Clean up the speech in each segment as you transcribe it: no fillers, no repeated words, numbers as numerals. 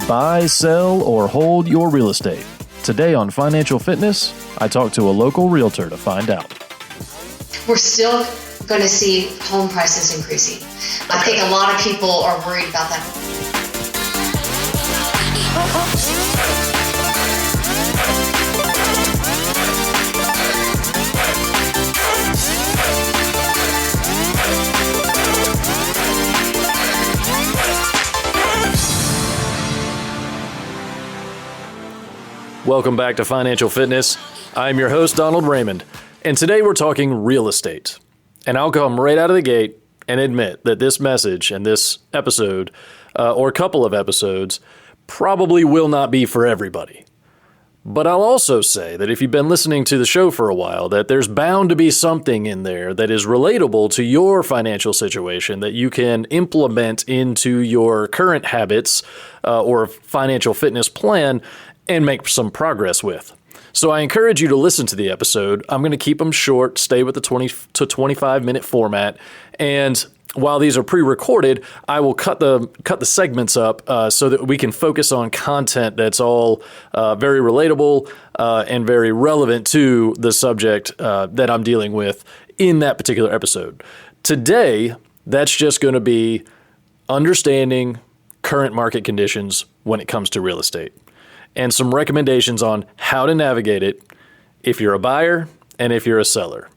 Buy, sell, or hold your real estate. Today on Financial Fitness, I talked to a local realtor to find out. We're still going to see home prices increasing. I think a lot of people are worried about that. Welcome back to Financial Fitness. I'm your host, Donald Raymond, and today we're talking real estate. And I'll come right out of the gate and admit that this message and this episode, or a couple of episodes, probably will not be for everybody. But I'll also say that if you've been listening to the show for a while, that there's bound to be something in there that is relatable to your financial situation that you can implement into your current habits or financial fitness plan and make some progress with. So I encourage you to listen to the episode. I'm going to keep them short, stay with the 20 to 25 minute format. And while these are pre-recorded, I will cut the segments up so that we can focus on content that's all very relatable and very relevant to the subject that I'm dealing with in that particular episode. Today, that's just going to be understanding current market conditions when it comes to real estate, and some recommendations on how to navigate it if you're a buyer and if you're a seller.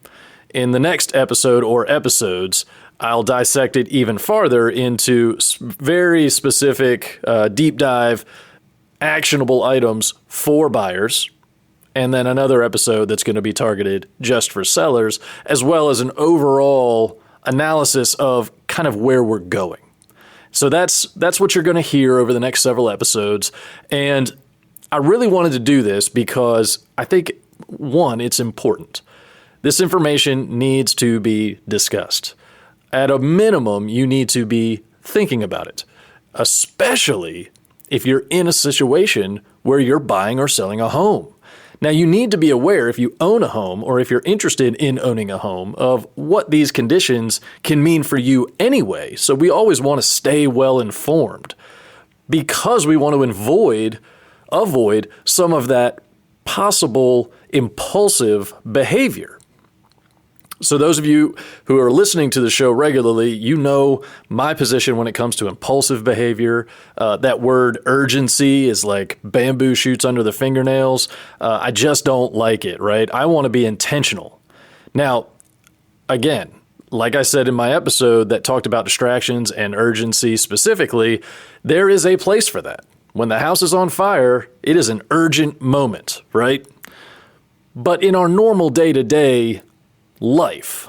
In the next episode or episodes, I'll dissect it even farther into very specific, deep dive, actionable items for buyers, and then another episode that's going to be targeted just for sellers, as well as an overall analysis of kind of where we're going. So that's what you're going to hear over the next several episodes. And I really wanted to do this because I think, one, it's important. This information needs to be discussed. At a minimum, you need to be thinking about it, especially if you're in a situation where you're buying or selling a home. Now, you need to be aware if you own a home or if you're interested in owning a home of what these conditions can mean for you anyway. So we always want to stay well informed because we want to avoid some of that possible impulsive behavior. So those of you who are listening to the show regularly, you know my position when it comes to impulsive behavior. That word urgency is like bamboo shoots under the fingernails. I just don't like it, right? I want to be intentional. Now, again, like I said in my episode that talked about distractions and urgency specifically, there is a place for that. When the house is on fire, it is an urgent moment, right? But in our normal day-to-day life,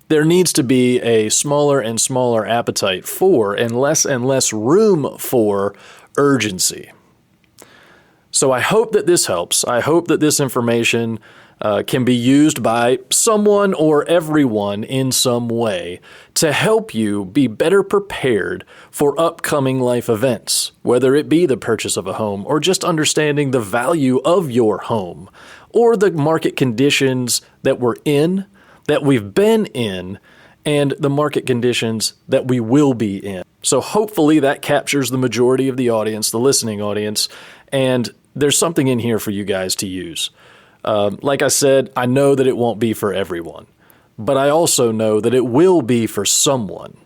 there needs to be a smaller and smaller appetite for and less room for urgency. So I hope that this helps. I hope that this information can be used by someone or everyone in some way to help you be better prepared for upcoming life events, whether it be the purchase of a home or just understanding the value of your home or the market conditions that we're in, that we've been in, and the market conditions that we will be in. So hopefully that captures the majority of the audience, the listening audience, and there's something in here for you guys to use. Like I said, I know that it won't be for everyone, but I also know that it will be for someone.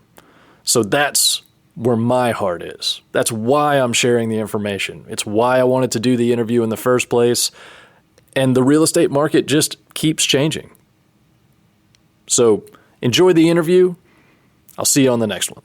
So that's where my heart is. That's why I'm sharing the information. It's why I wanted to do the interview in the first place. And the real estate market just keeps changing. So enjoy the interview. I'll see you on the next one.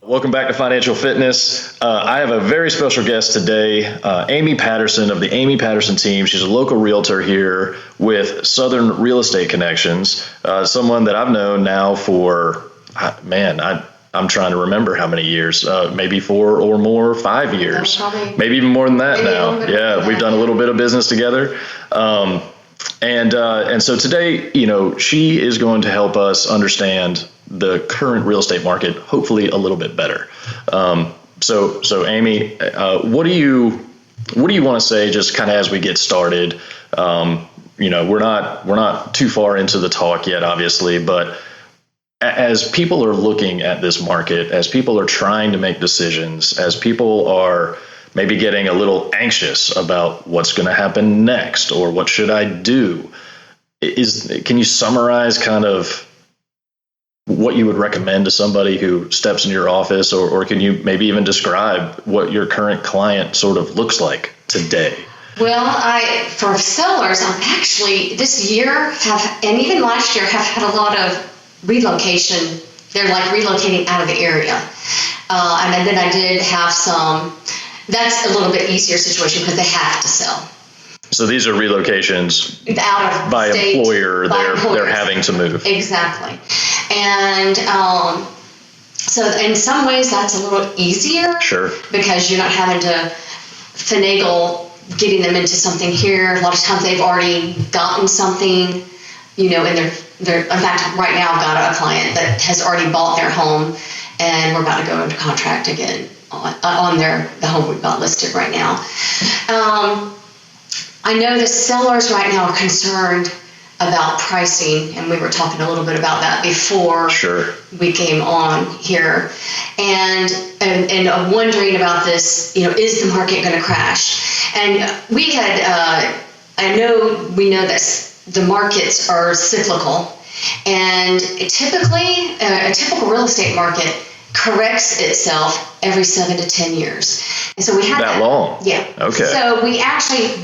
Welcome back to Financial Fitness. I have a very special guest today, Amy Patterson of the Amy Patterson team. She's a local realtor here with Southern Real Estate Connections, someone that I've known now for, I'm trying to remember how many years, maybe 4 or more, 5 years, maybe even more than that now. Yeah, we've done a little bit of business together. And so today, she is going to help us understand the current real estate market, hopefully a little bit better. So Amy, what do you want to say just kind of as we get started? We're not too far into the talk yet, obviously, but as people are looking at this market, as people are trying to make decisions, as people are maybe getting a little anxious about what's going to happen next or what should I do, can you summarize kind of what you would recommend to somebody who steps into your office, or can you maybe even describe what your current client sort of looks like today? Well, for sellers, I'm actually this year and even last year have had a lot of relocation. They're like relocating out of the area. And then I did have some, that's a little bit easier situation because they have to sell. So these are relocations out of by state, employer, by they're having to move. Exactly. And so in some ways that's a little easier. Sure. Because you're not having to finagle getting them into something here. A lot of times they've already gotten something, and they're in fact, right now I've got a client that has already bought their home and we're about to go into contract again on the home we've got listed right now. I know the sellers right now are concerned about pricing, and we were talking a little bit about that before we came on here, and I'm wondering about this, is the market going to crash? And we had, we know that the markets are cyclical, and typically a typical real estate market corrects itself every 7 to 10 years. And so we had that long. Yeah. Okay. So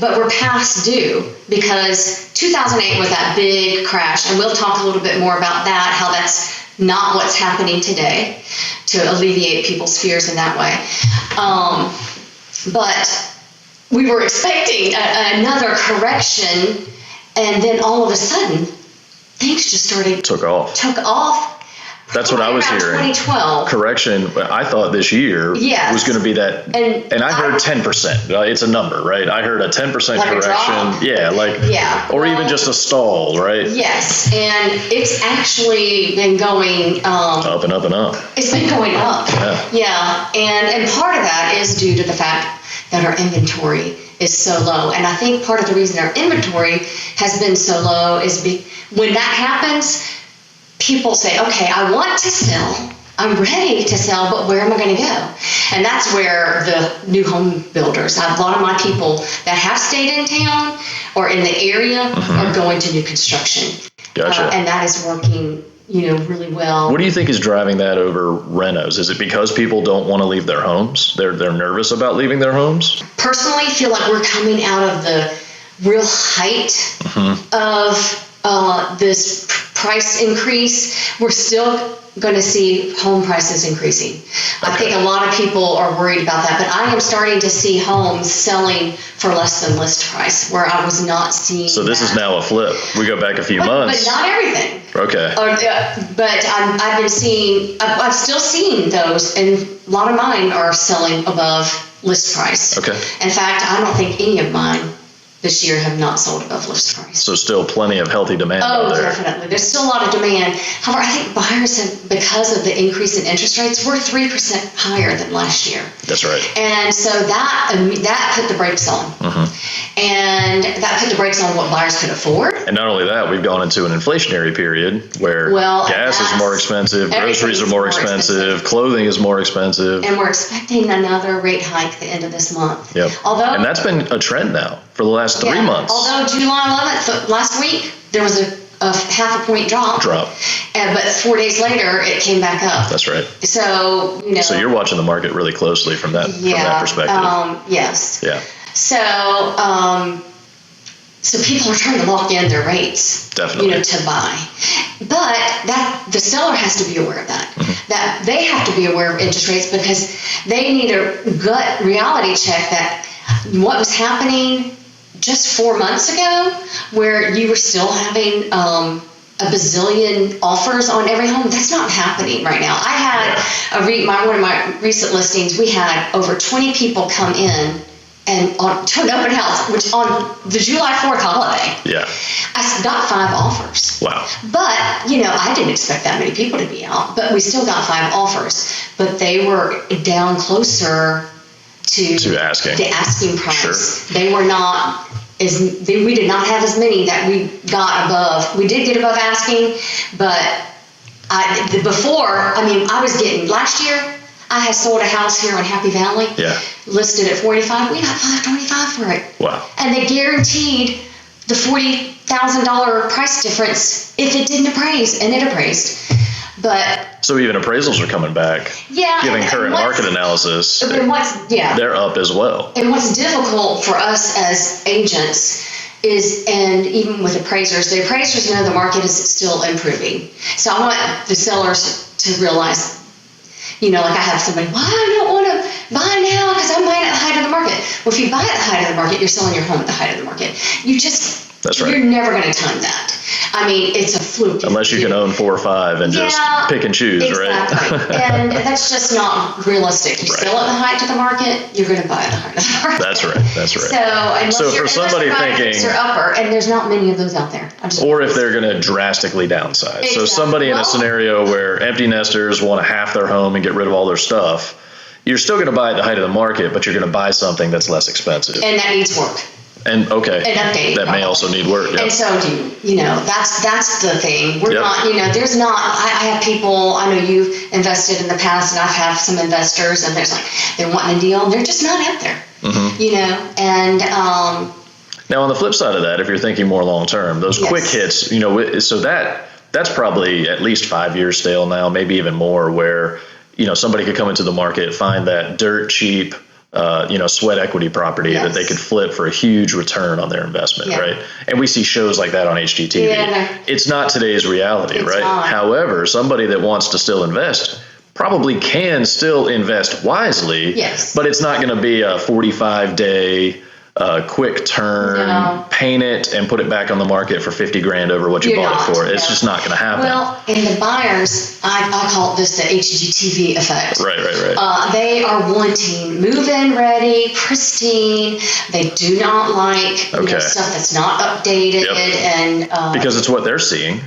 but we're past due because 2008 was that big crash, and we'll talk a little bit more about that, how that's not what's happening today, to alleviate people's fears in that way. But we were expecting another correction, and then all of a sudden things just took off. That's what I was hearing. 2012. Correction. I thought this year was going to be that. And I heard 10%. It's a number, right? I heard a 10% correction. Or even just a stall, right? Yes. And it's actually been going up and up and up. It's been going up. Yeah. And part of that is due to the fact that our inventory is so low. And I think part of the reason our inventory has been so low is when that happens, people say, okay, I want to sell, I'm ready to sell, but where am I going to go? And that's where the new home builders, a lot of my people that have stayed in town or in the area are going to new construction. Gotcha. And that is working, really well. What do you think is driving that over renos? Is it because people don't want to leave their homes? They're nervous about leaving their homes? Personally, I feel like we're coming out of the real height of this price increase. We're still going to see home prices increasing. Okay. I think a lot of people are worried about that, but I am starting to see homes selling for less than list price, where I was not seeing. So this is now a flip. We go back a few months. But not everything. Okay. But I've still seen those, and a lot of mine are selling above list price. Okay. In fact, I don't think any of mine this year have not sold above list price. So still plenty of healthy demand out there. Oh, definitely. There's still a lot of demand. However, I think buyers have, because of the increase in interest rates, we're 3% higher than last year. That's right. And so that put the brakes on. And that put the brakes on what buyers could afford. And not only that, we've gone into an inflationary period where gas is more expensive, groceries are more expensive, clothing is more expensive. And we're expecting another rate hike at the end of this month. Yep. And that's been a trend now for the last 3 months. Although July 11th, last week, there was a half a point drop. But 4 days later, it came back up. That's right. So, So you're watching the market really closely from that perspective. Yes. Yeah. So people are trying to lock in their rates. Definitely. To buy. But the seller has to be aware of that. That they have to be aware of interest rates, because they need a gut reality check that what was happening just 4 months ago, where you were still having a bazillion offers on every home. That's not happening right now. I had one of my recent listings, we had over 20 people come in and to an open house, which on the July 4th holiday, I got 5 offers. Wow. But, I didn't expect that many people to be out, but we still got 5 offers. But they were down closer to the asking price. Sure. They were not we did not have as many that we got above. We did get above asking, but I was getting, last year, I had sold a house here in Happy Valley, listed at $45,000. We got $525 for it. Wow. And they guaranteed the $40,000 price difference if it didn't appraise, and it appraised. But so even appraisals are coming back. Yeah. Given current market analysis, they're up as well. And what's difficult for us as agents is, and even with appraisers, the appraisers know the market is still improving. So I want the sellers to realize, like I have somebody, well, I don't want to buy now because I'm buying at the height of the market. Well, if you buy at the height of the market, you're selling your home at the height of the market. That's right. You're never going to time that. I mean, it's a fluke. Unless you can own 4 or 5 and just pick and choose, exactly. right? And that's just not realistic. You sell at the height of the market, you're going to buy at the height of the market. That's right. So for somebody thinking, upper, and there's not many of those out there. Or if they're going to drastically downsize. Exactly. So somebody in a scenario where empty nesters want to half their home and get rid of all their stuff, you're still going to buy at the height of the market, but you're going to buy something that's less expensive. And that needs work. And updating that may also need work. And so that's the thing. We're not, there's not, I have people, I know you've invested in the past, and I've had some investors, and there's like, they're wanting a deal, they're just not out there, and now on the flip side of that, if you're thinking more long term, those quick hits, so that's probably at least 5 years stale now, maybe even more, where, somebody could come into the market, find that dirt cheap, sweat equity property that they could flip for a huge return on their investment, right? And we see shows like that on HGTV. It's not today's reality, right? Not. However, somebody that wants to still invest probably can still invest wisely, but it's not going to be a 45-day quick turn, paint it and put it back on the market for $50,000 over what you bought it for. It's just not going to happen. Well, and the buyers, I call this the HGTV effect. Right. They are wanting move-in ready, pristine. They do not like stuff that's not updated, and because it's what they're seeing,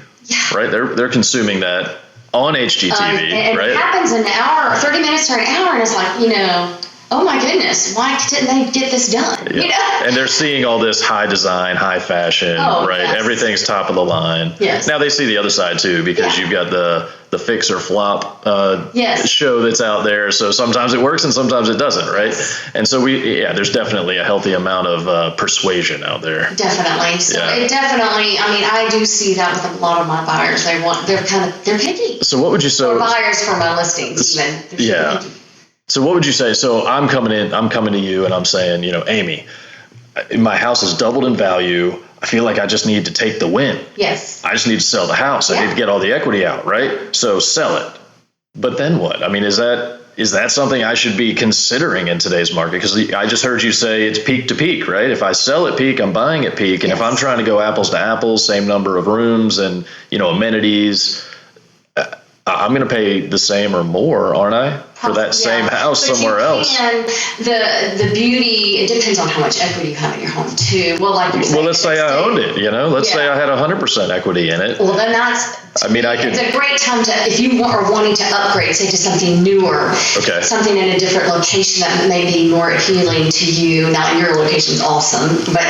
right? They're consuming that on HGTV, and right? It happens in an hour, or 30 minutes or an hour, and it's like, oh my goodness, why didn't they get this done? And they're seeing all this high design, high fashion, right? Yes. Everything's top of the line. Yes. Now they see the other side too, because you've got the fix or flop show that's out there. So sometimes it works and sometimes it doesn't, right? Yes. And so there's definitely a healthy amount of persuasion out there. Definitely. So it definitely, I do see that with a lot of my buyers. They're picky. So what would you say? Or buyers for my listings even. Yeah. Picky. So what would you say? So I'm coming to you and I'm saying, Amy, my house has doubled in value. I feel like I just need to take the win. Yes. I just need to sell the house. I need to get all the equity out, right? So sell it. But then what? Is that something I should be considering in today's market? Because I just heard you say it's peak to peak, right? If I sell at peak, I'm buying at peak. And if I'm trying to go apples to apples, same number of rooms and, amenities, I'm going to pay the same or more, aren't I, for that same house somewhere else? And the beauty, it depends on how much equity you have in your home too. Well, like you're saying, let's say I owned it. Let's say I had 100% equity in it. Well, then it's a great time to, if you are wanting to upgrade, say to something newer, something in a different location that may be more appealing to you. Now, your location's awesome, but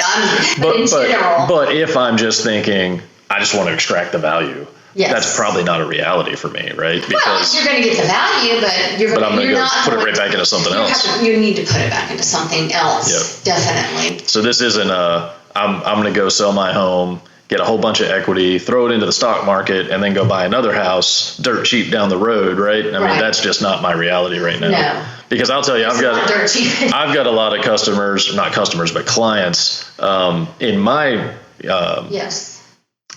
in general. But if I'm just thinking, I just want to extract the value. Yes. That's probably not a reality for me, right? Because you're going to get the value, but I'm going to put it right back into something else. You need to put it back into something else, definitely. So this isn't I'm going to go sell my home, get a whole bunch of equity, throw it into the stock market, and then go buy another house dirt cheap down the road, right? I mean, that's just not my reality right now. No. Because I'll tell you, I've got a lot of customers, not customers, but clients in my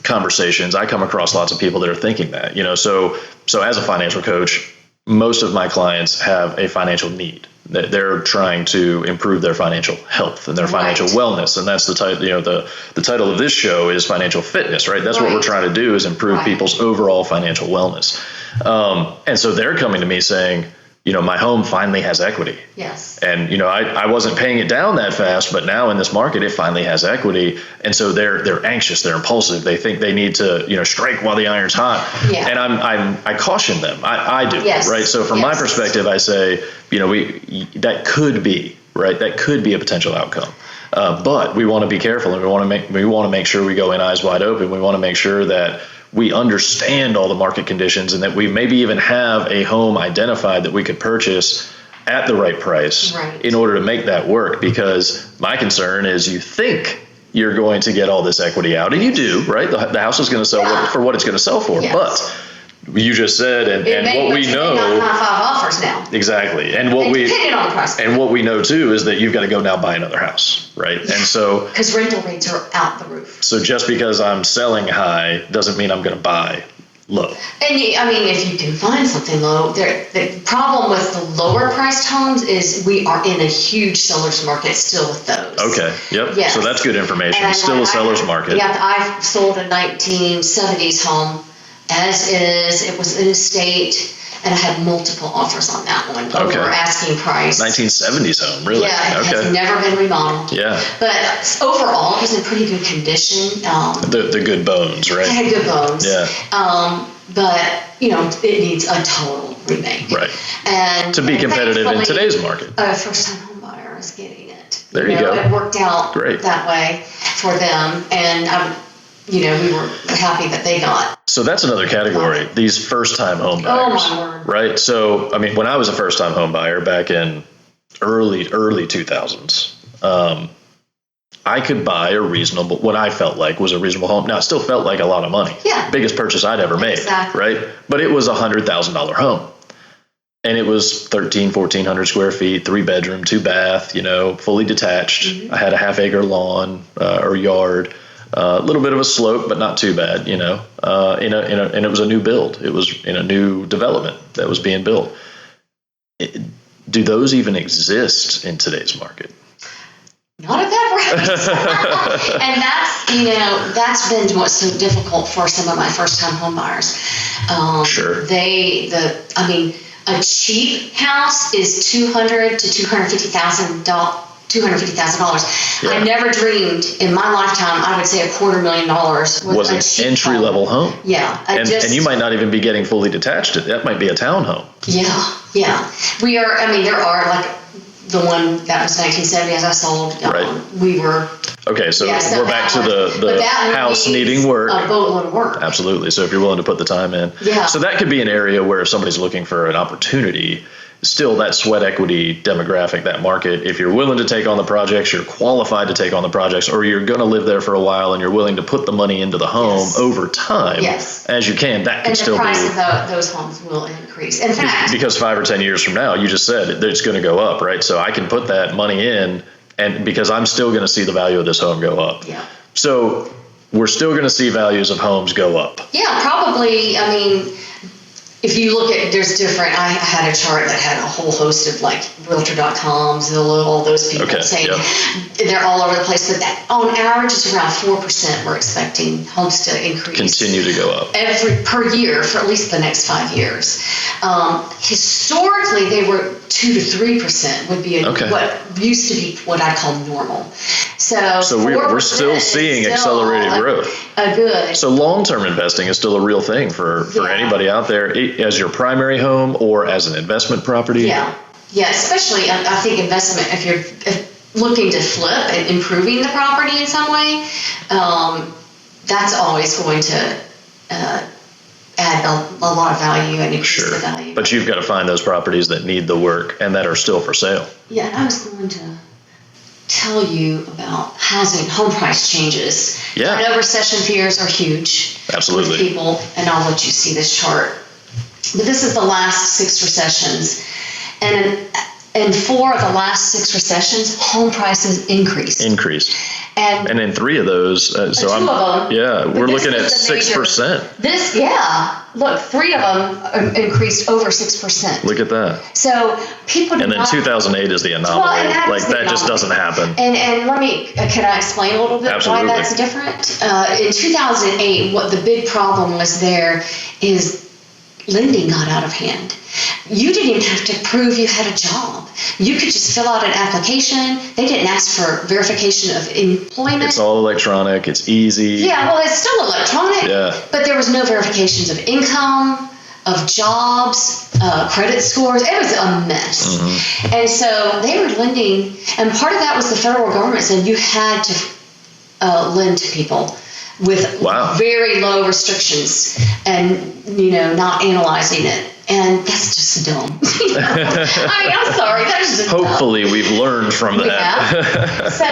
conversations. I come across lots of people that are thinking that, so as a financial coach, most of my clients have a financial need. They're trying to improve their financial health and their financial wellness. And that's the title, the title of this show is financial fitness, right? That's what we're trying to do, is improve people's overall financial wellness. And so they're coming to me saying, my home finally has equity. Yes. And, I wasn't paying it down that fast, but now in this market, it finally has equity. And so they're anxious, they're impulsive. They think they need to, strike while the iron's hot. Yeah. And I caution them. I do. Yes. Right. So from my perspective, I say, that could be, right. That could be a potential outcome. But we want to be careful, and we want to make sure we go in eyes wide open. We want to make sure that we understand all the market conditions and that we maybe even have a home identified that we could purchase at the right price in order to make that work. Because my concern is you think you're going to get all this equity out, and you do, right? The house is going to sell for what it's going to sell for, but you just said, and what we know, not 5 offers now. Exactly, and what we know too is that you've got to go now buy another house, right? And so because rental rates are out the roof. So just because I'm selling high doesn't mean I'm going to buy low. And I mean, if you can find something low, the problem with the lower priced homes is we are in a huge seller's market still with those. Okay. Yep. Yes. So that's good information. And still a seller's market. Yeah, I've sold a 1970s home as is. It was an estate, and I had multiple offers on that one over asking price. 1970s home, really? Yeah, it has never been remodeled. Yeah. But overall, it was in pretty good condition. The good bones, right? It had good bones. Yeah. But, it needs a total remake. Right. And to be competitive in today's market. A first-time home buyer is getting it. There you go. It worked out that way for them. And, we were happy that they got. So that's another category, these first-time home buyers. Oh, my word. Right? So, I mean, when I was a first-time home buyer back in early 2000s, I could buy what I felt like was a reasonable home. Now, it still felt like a lot of money. Yeah. Biggest purchase I'd ever made. Exactly. Right? But it was a $100,000 home. And it was 1,400 square feet, 3-bedroom, 2-bath, fully detached. Mm-hmm. I had a half-acre lawn or yard. A little bit of a slope, but not too bad, and it was a new build. It was in a new development that was being built. Do those even exist in today's market? Not at that price. And that's been what's so difficult for some of my first-time home buyers. Sure. A cheap house is $200,000 to $250,000. Yeah. I never dreamed in my lifetime I would say $250,000 was an entry level home. Yeah, and you might not even be getting fully detached. That might be a townhome. Yeah. We are. I mean, there are like the one that was 1970 as I sold. We were. Okay, so we're back to the house needing work. A boatload of work. Absolutely. So if you're willing to put the time in. Yeah. So that could be an area where if somebody's looking for an opportunity, still that sweat equity demographic, that market, if you're willing to take on the projects, you're qualified to take on the projects, or you're going to live there for a while and you're willing to put the money into the home over time as you can, that can still be. And the price of those homes will increase. In fact, because 5 or 10 years from now, you just said it's going to go up, right? So I can put that money in, and because I'm still going to see the value of this home go up. Yeah. So we're still going to see values of homes go up. Yeah, probably. I mean, if you look at, there's different, I had a chart that had a whole host of like realtor.com, Zillow, all those people saying they're all over the place. But on average, it's around 4% we're expecting homes to increase. Continue to go up. Per year for at least the next 5 years. Historically, they were 2 to 3% would be what used to be what I call normal. So we're still seeing accelerated growth. Good. So long-term investing is still a real thing for anybody out there, as your primary home or as an investment property. Yeah, especially I think investment, if you're looking to flip and improving the property in some way, that's always going to add a lot of value and increase the value. But you've got to find those properties that need the work and that are still for sale. Yeah, and I was going to tell you about home price changes. Yeah. I know recession fears are huge. Absolutely. With people, and I'll let you see this chart. But this is the last 6 recessions. And in 4 of the last 6 recessions, home prices increased. And in 3 of those, we're looking at 6%. Look, 3 of them increased over 6%. Look at that. So people. And then 2008 is the anomaly. That just doesn't happen. And can I explain a little bit why that's different? In 2008, what the big problem was there is lending got out of hand. You didn't even have to prove you had a job. You could just fill out an application. They didn't ask for verification of employment. It's all electronic. It's easy. Yeah, well, it's still electronic. Yeah. But there was no verifications of income, of jobs, credit scores. It was a mess. Mm-hmm. And so they were lending, and part of that was the federal government said you had to lend to people. with very low restrictions and, not analyzing it. And that's just dumb. I'm sorry. That's just Hopefully we've learned from that. Yeah. So,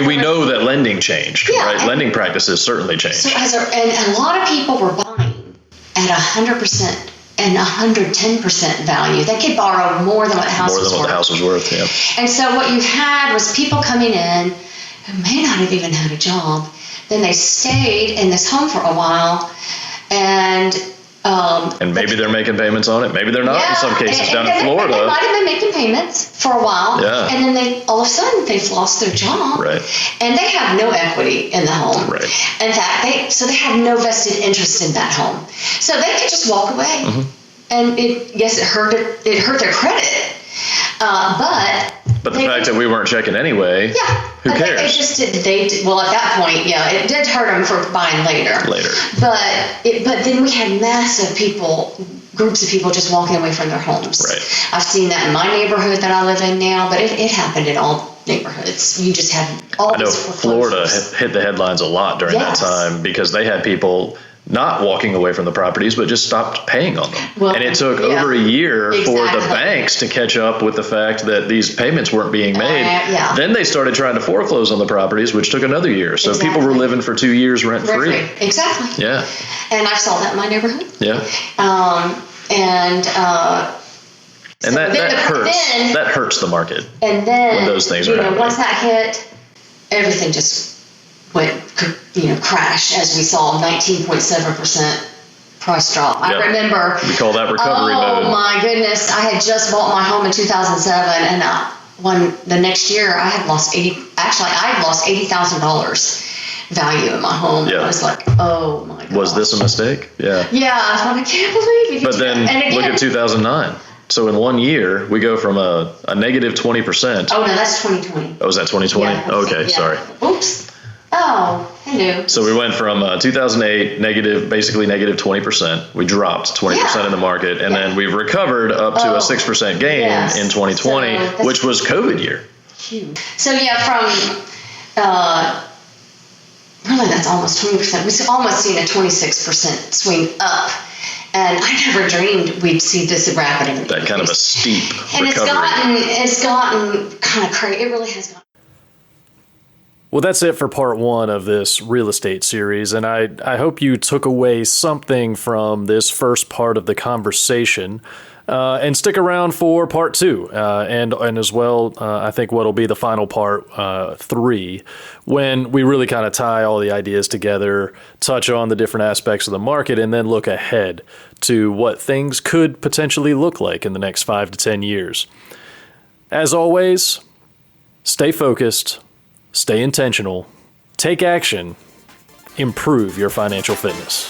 we know that lending changed, right? Lending practices certainly changed. So and a lot of people were buying at 100% and 110% value. They could borrow more than what the house was worth. More than what the house was worth, yeah. And so what you had was people coming in who may not have even had a job. Then they stayed in this home for a while, and maybe they're making payments on it. Maybe they're not in some cases down in Florida. They might have been making payments for a while. Yeah. And then all of a sudden they've lost their job. Right. And they have no equity in the home. Right. In fact, they have no vested interest in that home. So they could just walk away. Mm-hmm. And it hurt their credit. But the fact that we weren't checking anyway, who cares? Well, at that point, it did hurt them for buying later. But then we had groups of people just walking away from their homes. Right. I've seen that in my neighborhood that I live in now, but it happened in all neighborhoods. You just had all these Florida hit the headlines a lot during that time because they had people not walking away from the properties, but just stopped paying on them. Well, and it took over a year for the banks to catch up with the fact that these payments weren't being made. Then they started trying to foreclose on the properties, which took another year. So people were living for 2 years rent-free. Exactly. Yeah. And I saw that in my neighborhood. Yeah. And that hurts. That hurts the market. And then when those things are happening. Once that hit, everything just went, crash, as we saw, 19.7% price drop. I remember. We call that recovery mode. Oh my goodness! I had just bought my home in 2007, and the next year I had lost $80,000 value in my home. Yeah. I was like, oh my God. Was this a mistake? Yeah. Yeah, I can't believe it. But then look at 2009. So in 1 year, we go from a negative 20%. Oh no, that's 2020. Oh, was that 2020? Yeah, okay, sorry. Oops. Oh, hello. So we went from 2008 basically negative 20%. We dropped 20% in the market, and then we've recovered up to a 6% gain in 2020, which was COVID year. Huge. So from really that's almost 20%. We've almost seen a 26% swing up. And I never dreamed we'd see this rapid increase. That kind of a steep and recovery. It's gotten kind of crazy. It really has gotten. Well, that's it for part one of this real estate series, and I hope you took away something from this first part of the conversation. And stick around for part two, and as well, I think what'll be the final part, 3, when we really kind of tie all the ideas together, touch on the different aspects of the market, and then look ahead to what things could potentially look like in the next 5 to 10 years. As always, stay focused, stay intentional, take action, improve your financial fitness.